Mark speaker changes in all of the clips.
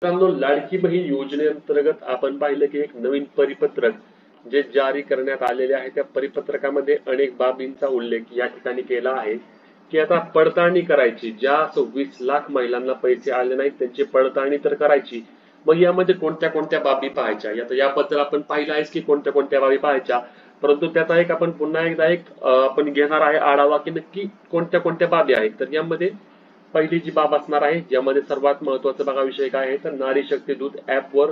Speaker 1: मित्रांनो, लाडकी बहीण योजनेअंतर्गत आपण पाहिलं की एक नवीन परिपत्रक जे जारी करण्यात आलेले आहे. त्या परिपत्रकामध्ये अनेक बाबींचा उल्लेख या ठिकाणी केला आहे की आता पडताळणी करायची. ज्या 26 लाख महिलांना पैसे आले नाहीत त्यांची पडताळणी तर करायची. मग यामध्ये कोणत्या कोणत्या बाबी पाहायच्या, आता याबद्दल आपण पाहिलं आहे की कोणत्या कोणत्या बाबी पाहायच्या. परंतु त्याचा एक आपण पुन्हा एकदा आपण घेणार आहे आढावा की नक्की कोणत्या कोणत्या बाबी आहेत. तर यामध्ये पहिली जी बाब असणार आहे, ज्यामध्ये सर्वात महत्त्वाचा बघा विषय काय आहे तर नारी शक्ती दूत ऍप वर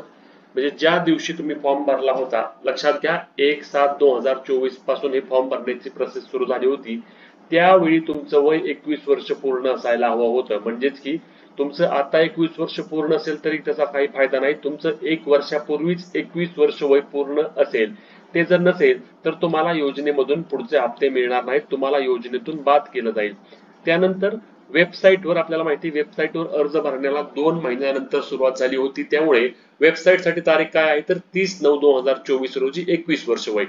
Speaker 1: म्हणजे ज्या दिवशी तुम्ही फॉर्म भरला होता, लक्षात घ्या 1/7/2024 पासून हे फॉर्म भरण्याची प्रोसेस सुरू झाली होती. त्यावेळी तुमचं वय 21 वर्ष पूर्ण असायला हवं होतं. म्हणजेच की तुमचं आता 21 वर्ष पूर्ण असेल तरी त्याचा काही फायदा नाही. तुमचं 1 वर्षापूर्वीच 21 वर्ष वय पूर्ण असेल. ते जर नसेल तर तुम्हाला योजनेमधून पुढचे हप्ते मिळणार नाहीत, तुम्हाला योजनेतून बाद केलं जाईल. त्यानंतर वेबसाईटवर आपल्याला माहिती, वेबसाईटवर अर्ज भरण्याला 2 महिन्यानंतर सुरुवात झाली होती. त्यामुळे वेबसाईटसाठी तारीख काय आहे तर 30/9/2024 रोजी 21 वर्ष वय.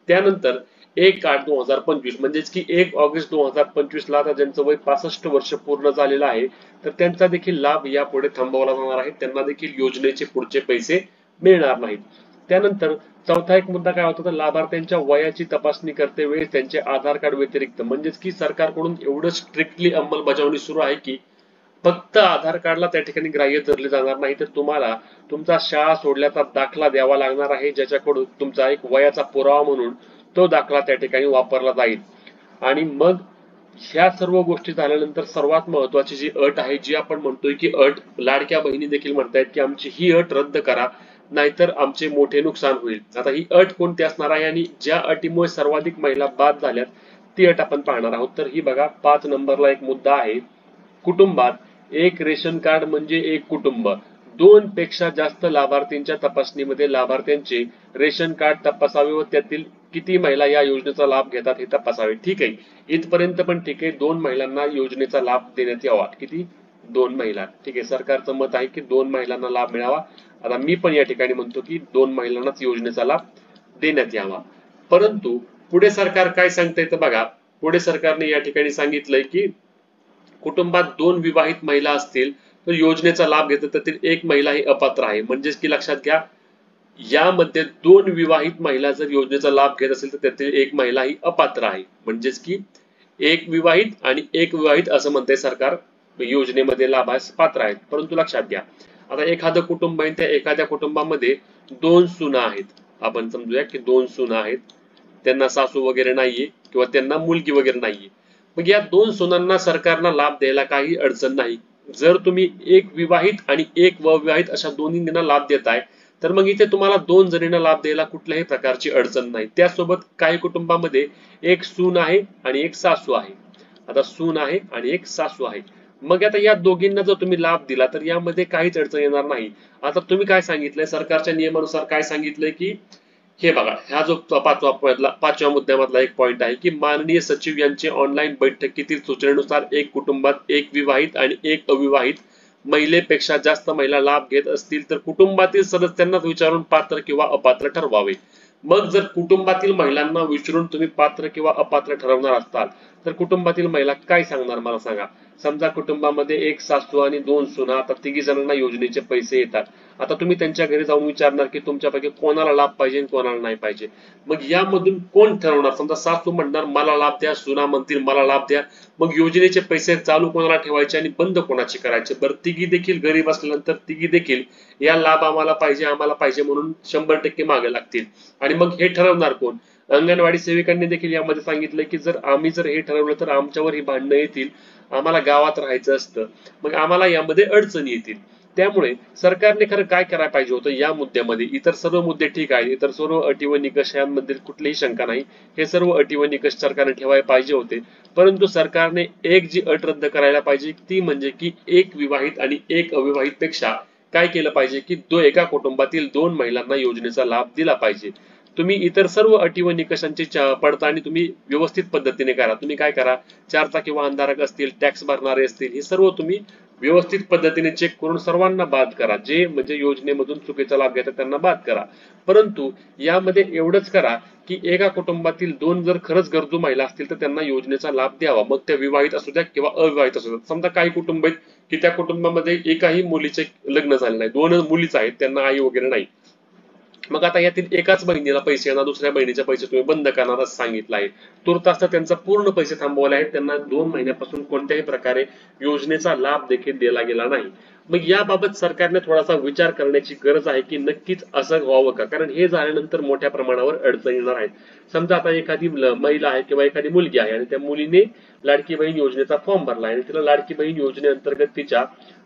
Speaker 1: त्यानंतर 1/8/2025 म्हणजेच की 1 ऑगस्ट 2025 ला आता ज्यांचं वय 65 वर्ष पूर्ण झालेलं आहे तर त्यांचा देखील लाभ यापुढे थांबवला जाणार आहे. त्यांना देखील योजनेचे पुढचे पैसे मिळणार नाहीत. त्यानंतर चौथा एक मुद्दा काय होता तर लाभार्थ्यांच्या वयाची तपासणी करते वेळी त्यांचे आधार कार्ड व्यतिरिक्त, म्हणजेच की सरकारकडून एवढं स्ट्रिक्टली अंमलबजावणी सुरू आहे की फक्त आधार कार्डला त्या ठिकाणी ग्राह्य धरले जाणार नाही, तर तुम्हाला तुमचा शाळा सोडल्याचा दाखला द्यावा लागणार आहे, ज्याच्याकडून तुमचा एक वयाचा पुरावा म्हणून तो दाखला त्या ठिकाणी वापरला जाईल. आणि मग ह्या सर्व गोष्टी झाल्यानंतर सर्वात महत्वाची जी अट आहे, जी आपण म्हणतोय की अट, लाडक्या बहिणी देखील म्हणतायत की आमची ही अट रद्द करा नाहीतर आमचे मोठे नुकसान होईल. आता ही अट कोणती असणार आहे आणि ज्या अटीमुळे सर्वाधिक महिला बाद झाल्यात ती अट आपण पाहणार आहोत. तर ही बघा 5 नंबरला एक मुद्दा आहे, कुटुंबात एक रेशन कार्ड म्हणजे एक कुटुंब. 2 पेक्षा जास्त लाभार्थींच्या तपासणीमध्ये लाभार्थ्यांचे रेशन कार्ड तपासावे व त्यातील किती महिला या योजनेचा लाभ घेतात हे तपासावे. ठीक आहे, इथपर्यंत पण ठीक आहे. 2 महिलांना योजनेचा लाभ देण्यात यावा. किती? 2 महिला. ठीक आहे, सरकारचं मत आहे की 2 महिलांना लाभ मिळावा. आता मी पण या ठिकाणी म्हणतो की 2 महिलांनाच योजनेचा लाभ देण्यात यावा. परंतु पुढे सरकार काय सांगतंय तर बघा, पुढे सरकारने या ठिकाणी सांगितलंय की कुटुंबात 2 विवाहित महिला असतील तर योजनेचा लाभ घेतात त्यातील एक महिला ही अपात्र आहे. म्हणजेच की लक्षात घ्या, यामध्ये 2 विवाहित महिला जर योजनेचा लाभ घेत असेल तर त्यातील एक महिला ही अपात्र आहे. म्हणजेच की एक विवाहित आणि एक विवाहित असं म्हणते सरकार योजनेमध्ये लाभास पात्र आहेत. परंतु लक्षात घ्या, आता एखादं कुटुंब आहे, त्या एखाद्या कुटुंबामध्ये 2 सुना आहेत. आपण समजूया की 2 सुना आहेत, त्यांना सासू वगैरे नाहीये किंवा त्यांना मुलगी वगैरे नाहीये. मग या 2 सुनांना सरकारला लाभ द्यायला काही अडचण नाही. जर तुम्ही एक विवाहित आणि एक अविवाहित अशा दोन्हींना लाभ देताय तर मग इथे तुम्हाला 2 जणींना लाभ द्यायला कुठल्याही प्रकारची अडचण नाही. त्यासोबत काही कुटुंबामध्ये एक सून आहे आणि एक सासू आहे. आता सून आहे आणि एक सासू आहे. मग आता या दोघींना जर तुम्ही लाभ दिला तर यामध्ये काहीच अडचण येणार नाही. आता तुम्ही काय सांगितलंय, सरकारच्या नियमानुसार काय सांगितलंय की हे बघा, हा जो पाचव्या मुद्द्यामधला एक पॉइंट आहे की माननीय सचिव यांचे ऑनलाईन बैठकीतील सूचनेनुसार एक कुटुंबात एक विवाहित आणि एक अविवाहित महिलेपेक्षा जास्त महिला लाभ घेत असतील तर कुटुंबातील सदस्यांनाच विचारून पात्र किंवा अपात्र ठरवावे. मग जर कुटुंबातील महिलांना विचारून तुम्ही पात्र किंवा अपात्र ठरवणार असताल तर कुटुंबातील महिला काय सांगणार मला सांगा. समजा कुटुंबामध्ये एक सासू आणि 2 सुना, आता तिघी जणांना योजनेचे पैसे येतात. आता तुम्ही त्यांच्या घरी जाऊन विचारणार की तुमच्यापैकी कोणाला लाभ पाहिजे आणि कोणाला नाही पाहिजे. मग यामधून कोण ठरवणार? समजा सासू म्हणणार मला लाभ द्या, सुना म्हणतील मला लाभ द्या. मग योजनेचे पैसे चालू कोणाला ठेवायचे आणि बंद कोणाचे करायचे? बरं, तिघी देखील गरीब असल्यानंतर तिघी देखील या लाभ आम्हाला पाहिजे म्हणून 100% मागे लागतील. आणि मग हे ठरवणार कोण? अंगणवाडी सेविकांनी देखील यामध्ये सांगितलं की जर हे ठरवलं तर आमच्यावर ही भांडणं येतील, आम्हाला गावात राहायचं असतं, मग आम्हाला यामध्ये अडचणी येतील. त्यामुळे सरकारने खरं काय करायला पाहिजे होतं या मुद्द्यामध्ये? इतर सर्व मुद्दे ठीक आहेत, इतर सर्व अटी व निकष यांमध्ये कुठलीही शंका नाही, हे सर्व अटी व निकष सरकारने ठेवायला पाहिजे होते. परंतु सरकारने एक जी अट रद्द करायला पाहिजे ती म्हणजे की एक विवाहित आणि एक अविवाहित पेक्षा काय केलं पाहिजे की एका कुटुंबातील 2 महिलांना योजनेचा लाभ दिला पाहिजे. तुम्ही इतर सर्व अटी व निकषांची पडताळणी तुम्ही व्यवस्थित पद्धतीने करा. तुम्ही काय करा, 4 चाकी वाहनधारक असतील, टॅक्स भरणारे असतील, हे सर्व तुम्ही व्यवस्थित पद्धतीने चेक करून सर्वांना बाद करा. जे म्हणजे योजनेमधून चुकीचा लाभ घेतात त्यांना बाद करा. परंतु यामध्ये एवढंच करा की एका कुटुंबातील 2 जर खरंच गरजू महिला असतील तर त्यांना योजनेचा लाभ द्यावा. मग त्या विवाहित असू द्या किंवा अविवाहित असू द्या. समजा काही कुटुंब आहेत की त्या कुटुंबामध्ये एकाही मुलीचे लग्न झाले नाही, 2 मुलीच आहेत, त्यांना आई वगैरे नाही. मग आता यातील एकाच बहिणीला पैसे येणार, दुसऱ्या बहिणीचे पैसे तुम्ही बंद करणार असं सांगितलं आहे. तुर्तास त्यांचा पूर्ण पैसे थांबवले आहेत. त्यांना 2 महिन्यापासून कोणत्याही प्रकारे योजनेचा लाभ देखील दिला गेला नाही. मग याबाबत सरकारने थोडासा विचार करण्याची गरज आहे की नक्कीच असं व्हावं का? कारण हे झाल्यानंतर मोठ्या प्रमाणावर अडचणी येणार आहेत. समजा आता एखादी महिला आहे किंवा एखादी मुलगी आहे आणि त्या मुलीने लाडकी बहीण योजनेचा फॉर्म भरला आणि तिला लाडकी बहीण योजनेअंतर्गत तिच्या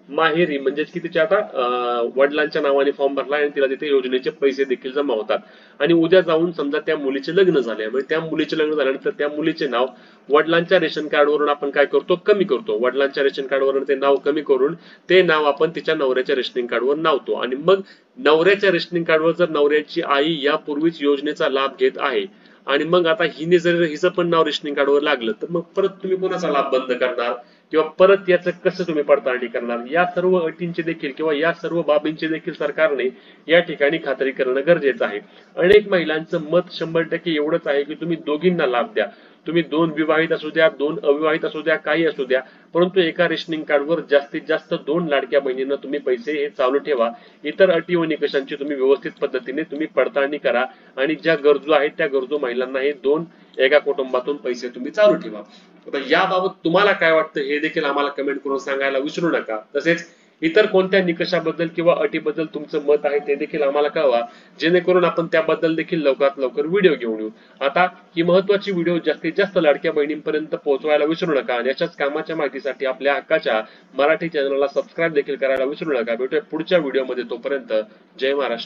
Speaker 1: माहेरी म्हणजेच की तिच्या आता वडिलांच्या नावाने फॉर्म भरला आणि तिला तिथे योजनेचे पैसे देखील जमा होतात. आणि उद्या जाऊन समजा त्या मुलीचे लग्न झाले, म्हणजे त्या मुलीचे लग्न झाल्यानंतर त्या मुलीचे नाव वडिलांच्या रेशन कार्डवरून आपण काय करतो, कमी करतो. वडिलांच्या रेशन कार्डवरून ते नाव कमी करून ते नाव आपण तिच्या नवऱ्याच्या रेशनिंग कार्डवर लावतो. आणि मग नवऱ्याच्या रेशनिंग कार्डवर जर नवऱ्याची आई यापूर्वीच योजनेचा लाभ घेत आहे आणि मग आता हिने जर हिचं पण नाव रेशनिंग कार्डवर लागलं तर मग परत तुम्ही कोणाचा लाभ बंद करणार किंवा परत याचं कसं तुम्ही पडताळणी करणार? या सर्व अटींची देखील किंवा या सर्व बाबींची देखील सरकारने या ठिकाणी खात्री करणं गरजेचं आहे. अनेक महिलांचं मत 100% एवढंच आहे की तुम्ही दोघींना लाभ द्या. तुम्ही 2 विवाहित असू द्या, 2 अविवाहित असू द्या, काही असू द्या, परंतु एका रेशनिंग कार्डवर जास्तीत जास्त 2 लाडक्या बहिणींना तुम्ही पैसे हे चालू ठेवा. इतर अटी व निकषांची तुम्ही व्यवस्थित पद्धतीने तुम्ही पडताळणी करा आणि ज्या गरजू आहेत त्या गरजू महिलांना हे 2 एका कुटुंबातून पैसे तुम्ही चालू ठेवा. आता याबाबत तुम्हाला काय वाटतं हे देखील आम्हाला कमेंट करून सांगायला विसरू नका. तसेच इतर कोणत्या निकषाबद्दल किंवा अटीबद्दल तुमचं मत आहे ते देखील आम्हाला कळवा, जेणेकरून आपण त्याबद्दल देखील लवकरात लवकर व्हिडिओ घेऊन येऊ. आता ही महत्त्वाची व्हिडिओ जास्तीत जास्त लाडक्या बहिणींपर्यंत पोहोचवायला विसरू नका आणि अशाच कामाच्या माहितीसाठी आपल्या हक्काच्या मराठी चॅनलला सबस्क्राईब देखील करायला विसरू नका. भेटूया पुढच्या व्हिडिओमध्ये. तोपर्यंत जय महाराष्ट्र.